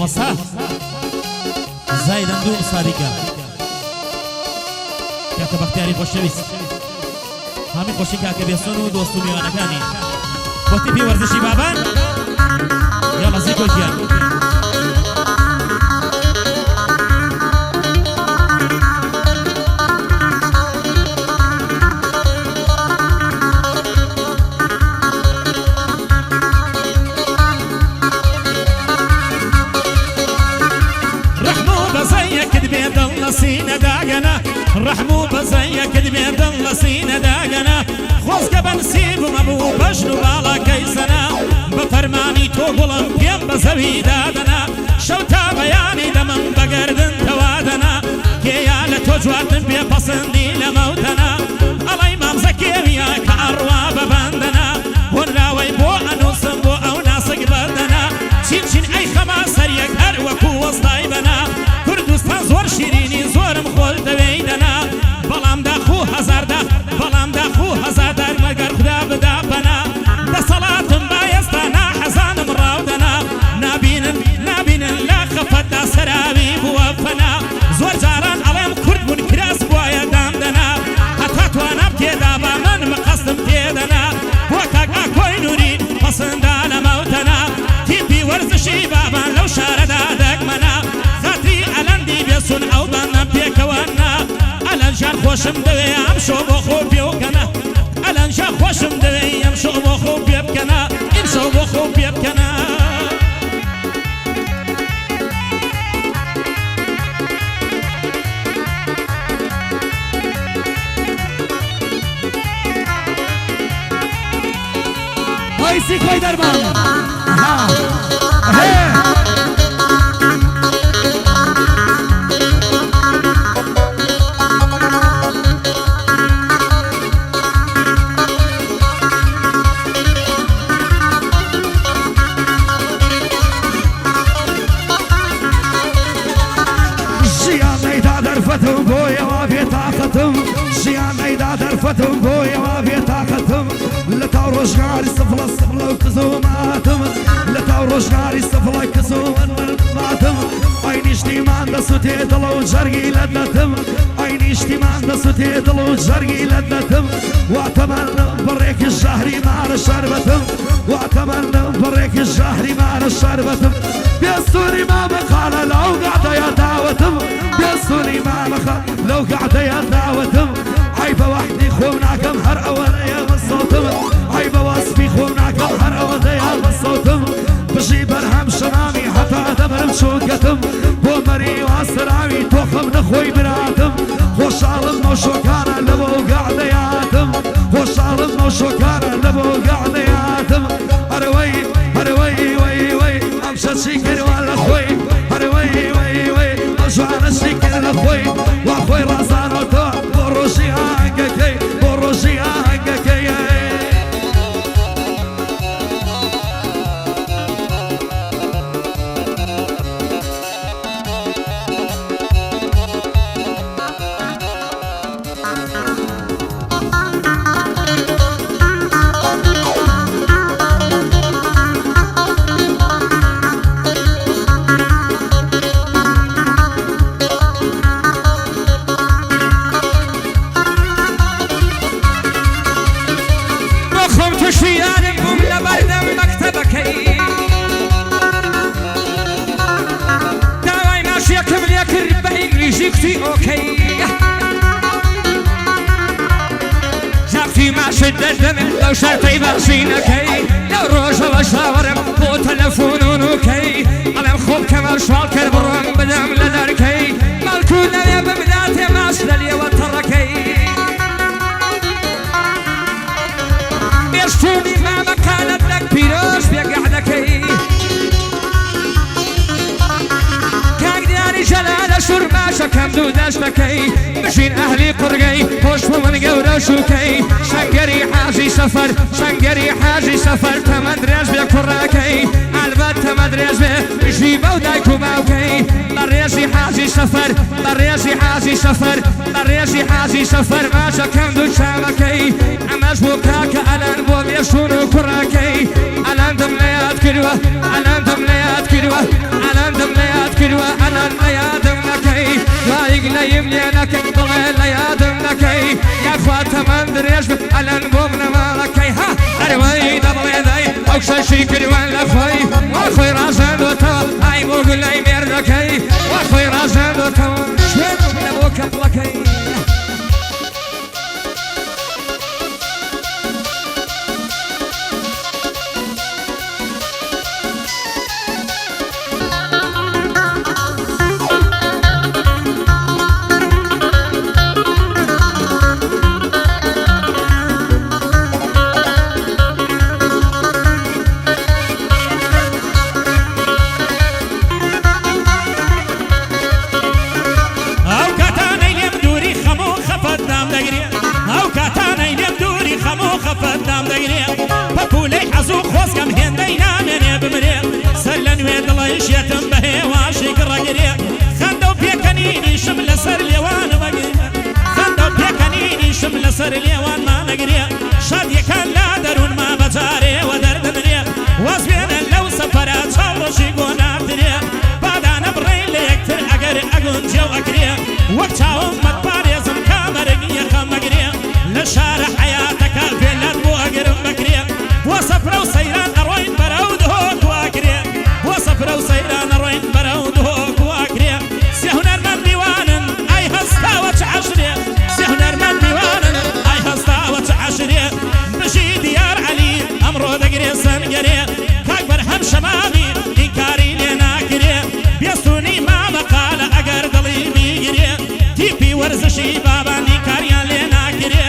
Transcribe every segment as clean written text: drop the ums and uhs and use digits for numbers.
مامۆستا زایدەن دوو سادیکە کاکە بەختیاری خۆشەویست هەمی خۆشی کاکە بێسۆن و دۆست و میوانەکانی بۆ تیپی وەرزشی بابان یاڵە زیکۆکیان سینە داگەنە ڕەحموو بەزەیە کرد بێدڵ لە سینە داگەنە خۆزگە بەنسیب مەبوو بەژن و باڵەکەی سەنا بە فەرمانی تۆ گوڵم پێم بە زەوی دادەنا شەو تا بەیانی دەمم بەگەردن تەوادەنا کێیا لە تۆ جواتن پێپەسەندی لە مەوتەنا ئەڵەی مامزە کێویە کە ئەڕوا بەبەندەنا هۆنراوەی بۆ ئەنووسم بۆ ئەو ناسک بەردەنا چین چین ئەی خەما سەریەک هەر وەکو وەستای بەنا کوردستان زۆر شیرینی زۆرم خۆل دەوێی دەنا بەڵام داخوو هەزاردا بەڵام داخوو هەزاردار مەگەر خدا بدا بەنا دەسەڵاتم بایەستا ناحەزانم ڕاودەنا نابینن لا خەفەتدا سەراوی بووە فەنا زۆر جاران ئەڵێم کورد بوون کراس بۆیە دامدەنا هەتا توانم تێدا با من مەقەستم تێدەنا بۆ کاکا کۆی نووری پەسەندا لە مەوتەنا تیپی وەرزشی بابان لەو شارەدا دەگمەنا خاتری ئەلەندی بێسون ئەو بانەم پێکەوەنا ئەلەنجان خۆشم دەوێ ئەم شۆ بۆ خۆ پێ بکەنە ئەلەنجان خۆشم دەوێ ئەم شۆ بۆ خۆ پێ بکەنە ئیم شۆ بۆ خۆ پێ بکەنە وایسی کۆی دەرمان فتم بويا بيتاختم لتاوروش غاري صفلا صفلا وكزوماتم لتاوروش غاري صفلا كزوماتم عيني اشتيمان دا سوتي دلو جرقي لدتم عيني اشتيمان دا سوتي دلو جرقي لدتم واتمنى بريك الشهري مع الشربتم واتمنى بريك الشهري مع الشربتم بيستوري ما مقال لو قعد يا دعوتم بيستوري ما مقال لو قعد يا دعوتم عيبة وحدي خونا كم هر أول أيام الصوتم عيبة واسبي خونا كم هر أول أيام الصوتم بجي برهم شرامي حتى دبرم شوكتم بومري واسرامي توخم نخوي براتم خوش عالم وشوكانا لبو قعدياتم خوش عالم وشوكانا لبو قعدياتم هروي هروي وي وي أمشى شكر ولا خوي هروي وي وي أجوانا شكر لخوي وأخوي رازان وطوع بروشي هاككي بروشي هاككي لو شرطي باشينكي لو روجا وشاورم بو تلفونونوكي علم خوب كمال شوالكر برام بدم لدركي مالكونا يا بمداتي ماشلالي وتركي بيشتوني ما مكانت لك بيروش بيقعدكي جلالة شرباشة كم دوداش بكي بشين أهلي قرقي خوش من قورة شوكي شنقري حاجي سفر شنقري حاجي سفر تمدريج بكراكي البت تمدريج بجيبه ودايكو باوكي بريجي حاجي سفر بريجي حاجي سفر بريجي حاجي سفر ماشا كم دود شامكي أماش بوكاك ألان بو بيشونو كراكي ألان دمليات كدوة ألان دمليات كدوة ألان دمليات وأنا ليادم لكي لا يقليم لينك طلع ليادم لكي يا أخوات من دريش على البوم مالكي ها أروي دبل يدي أوكس شيكري ولا خوي وأخوي راسن دوتا هاي بوق لي ميردكي وأخوي راسن دوتا شوف لبوك بلكي فدام دقري بقولي حزو خوز كم هندي نامني بمري سلن ويد الله يشيتم بهي واشيك رقري خندو بيكنيني شمل سر ليوان بقري خندو بيكنيني شمل سر ليوان ما نقري شادي كان لا درون ما بجاري ودرد مري واسبين لو سفرات شورشي قناتري بعد انا برين ليكتر اقر اقون جو اقري وقتاهم مطباري زم كامرق يخمقري لشارع حياتك الفيلات بو اقرب بكري وصفر وسيران اروين براود هوك واكري وصفر وسيران اروين براود هوك واكري سيهنر من ديوان اي هستاوة عشري سيهنر من ديوان اي هستاوة عشري بشي ديار علي امرو دقري سنقري كاكبر هم شمامي انكاري لنا كري بيستوني ما مقال اقر دلي بيقري تيبي ورزشي بابا انكاريان لنا كري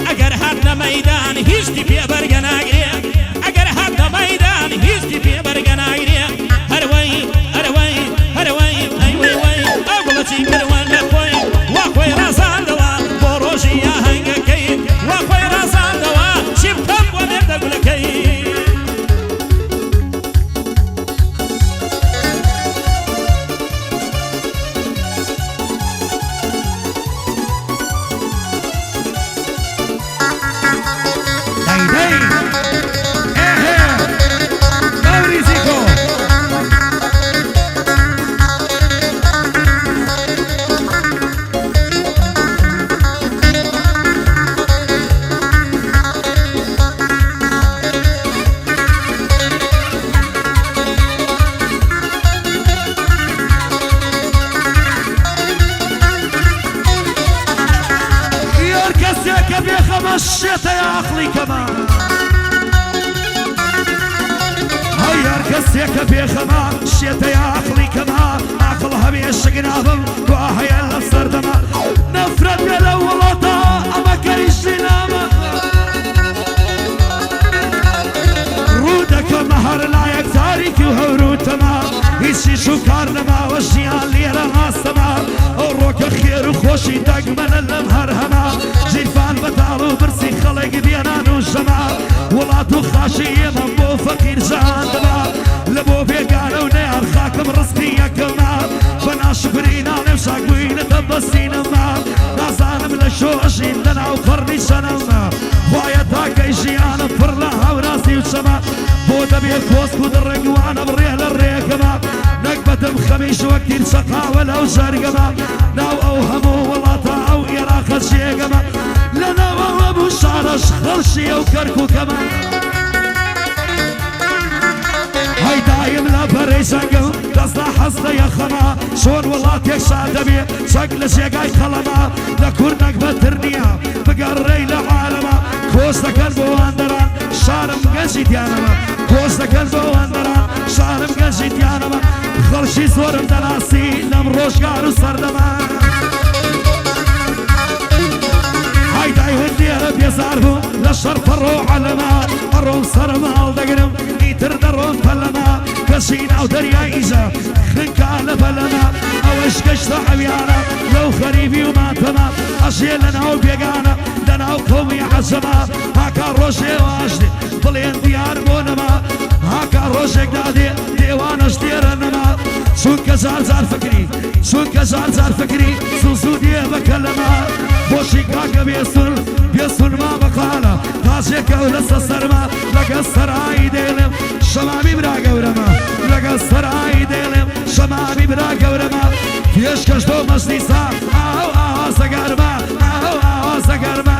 اگر هات ميدان هيشتي في برغناغري اگر هات ميدان هيشتي في برغناغري هروي هروي هروي اي وي وي اقولتي كروان لخوي واخوي راسان دوا بروجي يا هنگكي واخوي راسان دوا شبكم ومرد اقولكي مشيت يا عقلي كمان هيا ركزتك بيخما مشيت يا عقلي كمان عقلها بيشق ناظم وهي الافسر دما نفرد بلا ولطا اما كريش لناما رودك مهر لا يكتاريك وهورود تمام هيشي شكار لما وشيان ليرا السما الروك خير وخوشي دقمن المهر هما جيفان بطالو برسي خلق بينان وجمال ولاتو خاشي مبو فقير جان دما لبو بيقانو نيار خاكم رزقي كمال بنا شكرينا نمشاك وين تبسين مال نازانم لشوشين لنا وقرني شنما خوايا تاكي جيانا فرلها وراسي وشمال بودا بيكوس كود الرقوانا بريه للريكما نقبة مخميش وكتير شقا ولو جارقما ناو اوهمو والله طاعو يراخد شيقما لنا وابو شعرش خلشي وكركو كمان هاي دايم لا بريشنقو تصلا حصة يا خما شون والله تيكشا دبي شكل شيقاي خلما لكور نقبة ترنيا بقرري لعالما كوستا كنبو اندران شارم قنشي ديانما كوستا كنبو اندران شارم قنشي ديانما خلشي زورم دلاسي لمروش قارو سردما هاي ودير بيزارهم لشرف الروح علما الروم سرما الدقرم يتر درون فلما كسين او دريا ايزا خنكا لفلما اوش كشتا عبيانا لو خريبي وما تمام اشيلنا وبيقانا لنا وقومي عزما هاكا روشي واجدي ضلين ديار بونما هاكا روشي قدادي ديوانش ديرنما سوك زار زار فكري سوك زار زار فكري سوسو ديه بكلما بوشي كاكا بيسون ما بقالا تاشيكا ولسا سرما لقا السراي ديلم شمامي برا قورما لقا السراي ديلم شمامي برا برا گەورەمە پێشکەش تۆ مەستی ساغ ئاو ئاوازە گەرمە ئاو ئاوازە گەرمە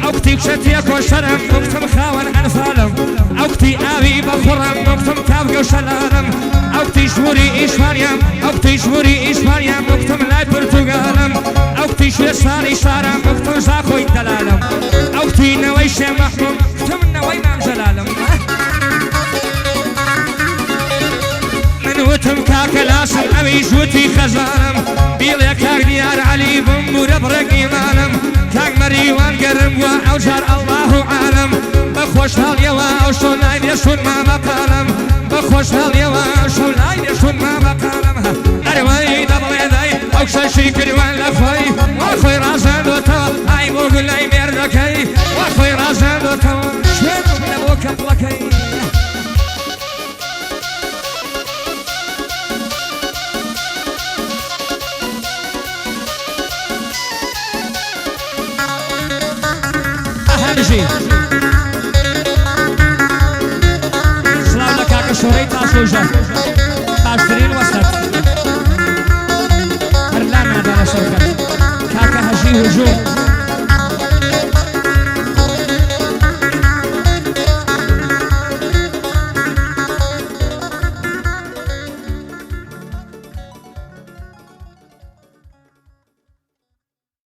ئەوکتی کشتیە کۆشەرم وەکتم خاوەن ئەنفالم ئەوکتی ئاوی بەخۆڕم وەکتم تاوگە و شەلارم ئەوکتی ژووری ئیشوانیام ئەوکتی ژووری ئیشوانیام وەکتم لای پرتوگالم ئەوکتی شوێ ساڵی شارم وەکتم زاخۆی دەلالم ئەوکتی نەوەی شێ مەحموم وەکتم نەوەی مام جەلالم من وتم کاکە لاسم ئەویش وتی خەزانم بیڵێ کاک دیار عەلی بمبورە بڕێک ئیمانم کاک مەریوان گەرم وە ئەو جار ئەڵڵاه عالم بە خۆشحاڵیەوە ئەو شەو لای دێشون مامەقالم بە خۆشحاڵیەوە ئەو شەو لای دێشون مامەقالم ئەرەوەی دەبڵێ دای ئەو کشەشی کردوان لە خۆی وا خۆی ڕازاندۆتەوە ئای بۆ گولەی مێردەکەی وا خۆی ڕازاندۆتەوە شوێنم لە بۆ کەپڵەکەی سلااو لە کاکە شۆرەی تاسۆژە باشترین وەستەت هەر لا نادا لە شەرکەت کاکە هەژی هجوم